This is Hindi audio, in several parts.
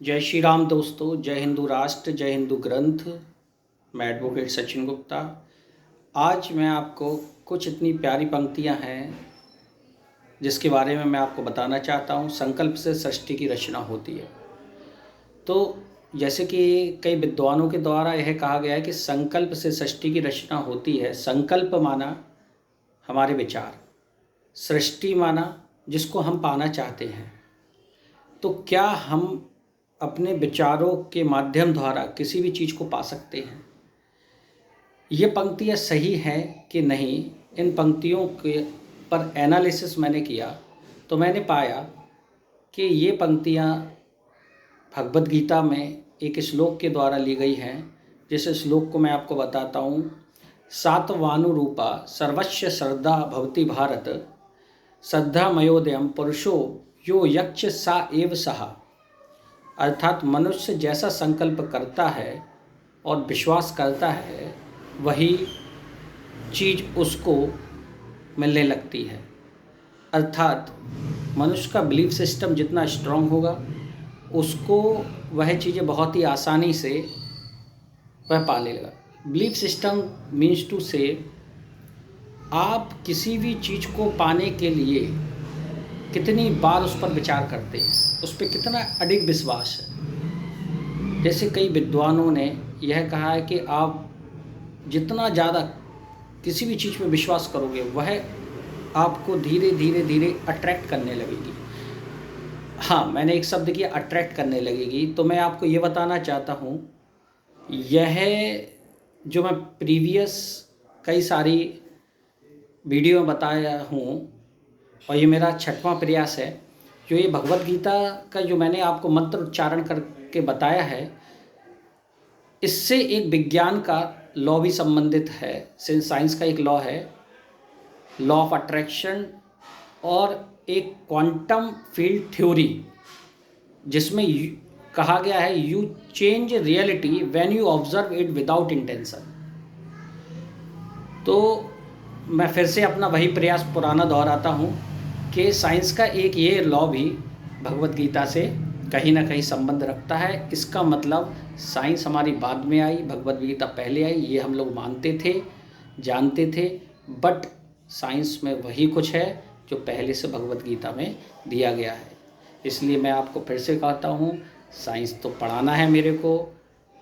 जय श्री राम दोस्तों, जय हिंदू राष्ट्र, जय हिंदू ग्रंथ। मैं एडवोकेट सचिन गुप्ता। आज मैं आपको कुछ इतनी प्यारी पंक्तियां हैं जिसके बारे में मैं आपको बताना चाहता हूं। संकल्प से सृष्टि की रचना होती है। तो जैसे कि कई विद्वानों के द्वारा यह कहा गया है कि संकल्प से सृष्टि की रचना होती है। संकल्प माना हमारे विचार, सृष्टि माना जिसको हम पाना चाहते हैं। तो क्या हम अपने विचारों के माध्यम द्वारा किसी भी चीज़ को पा सकते हैं? ये पंक्तियाँ सही हैं कि नहीं, इन पंक्तियों के पर एनालिसिस मैंने किया तो मैंने पाया कि ये पंक्तियाँ भगवद गीता में एक श्लोक के द्वारा ली गई हैं। जिस श्लोक को मैं आपको बताता हूँ। सात्वानुरूपा सर्वस्य श्रद्धा भवति भारत, श्रद्धामयोदयम पुरुषो यो यक्ष सा एव सहा। अर्थात मनुष्य जैसा संकल्प करता है और विश्वास करता है वही चीज़ उसको मिलने लगती है। अर्थात मनुष्य का बिलीफ सिस्टम जितना स्ट्रांग होगा उसको वह चीज़ें बहुत ही आसानी से वह पा लेगा। बिलीफ सिस्टम मीन्स टू से आप किसी भी चीज़ को पाने के लिए कितनी बार उस पर विचार करते हैं, उस पर कितना अडिग विश्वास है। जैसे कई विद्वानों ने यह कहा है कि आप जितना ज़्यादा किसी भी चीज़ में विश्वास करोगे वह आपको धीरे धीरे धीरे अट्रैक्ट करने लगेगी। हाँ, मैंने एक शब्द किया, अट्रैक्ट करने लगेगी। तो मैं आपको ये बताना चाहता हूँ, यह जो मैं प्रीवियस कई सारी वीडियो में बताया हूँ और ये मेरा 6वां प्रयास है। जो ये भगवद गीता का जो मैंने आपको मंत्र उच्चारण करके बताया है, इससे एक विज्ञान का लॉ भी संबंधित है। साइंस का एक लॉ है, लॉ ऑफ अट्रैक्शन, और एक क्वांटम फील्ड थ्योरी जिसमें कहा गया है you change reality when you observe it without intention. तो मैं फिर से अपना वही प्रयास पुराना दोहराता हूँ कि साइंस का एक ये लॉ भी भगवद गीता से कहीं ना कहीं संबंध रखता है। इसका मतलब साइंस हमारी बाद में आई, भगवद गीता पहले आई, ये हम लोग मानते थे, जानते थे। बट साइंस में वही कुछ है जो पहले से भगवद गीता में दिया गया है। इसलिए मैं आपको फिर से कहता हूँ, साइंस तो पढ़ाना है मेरे को,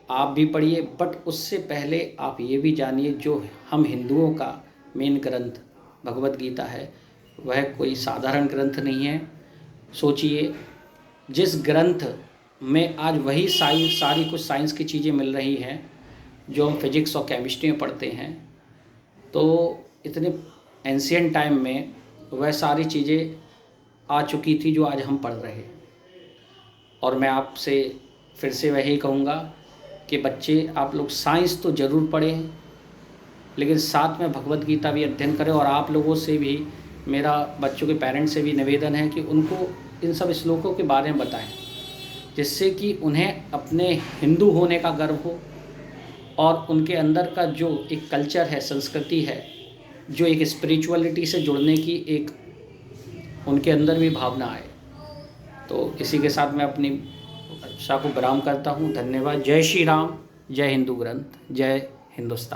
आप भी पढ़िए, बट उससे पहले आप ये भी जानिए जो हम हिंदुओं का मेन ग्रंथ भगवद गीता है वह कोई साधारण ग्रंथ नहीं है। सोचिए, जिस ग्रंथ में आज वही सारी कुछ साइंस की चीज़ें मिल रही हैं जो हम फिजिक्स और केमिस्ट्री में पढ़ते हैं, तो इतने एंशियंट टाइम में वह सारी चीज़ें आ चुकी थी जो आज हम पढ़ रहे हैं। और मैं आपसे फिर से वही कहूँगा कि बच्चे, आप लोग साइंस तो ज़रूर पढ़ें, लेकिन साथ में भगवद गीता भी अध्ययन करें। और आप लोगों से भी, मेरा बच्चों के पेरेंट्स से भी निवेदन है कि उनको इन सब श्लोकों के बारे में बताएं, जिससे कि उन्हें अपने हिंदू होने का गर्व हो और उनके अंदर का जो एक कल्चर है, संस्कृति है, जो एक स्पिरिचुअलिटी से जुड़ने की एक उनके अंदर भी भावना आए। तो इसी के साथ मैं अपनी शिक्षा को विराम करता हूँ। धन्यवाद। जय श्री राम, जय हिंदू ग्रंथ, जय हिंदुस्तान।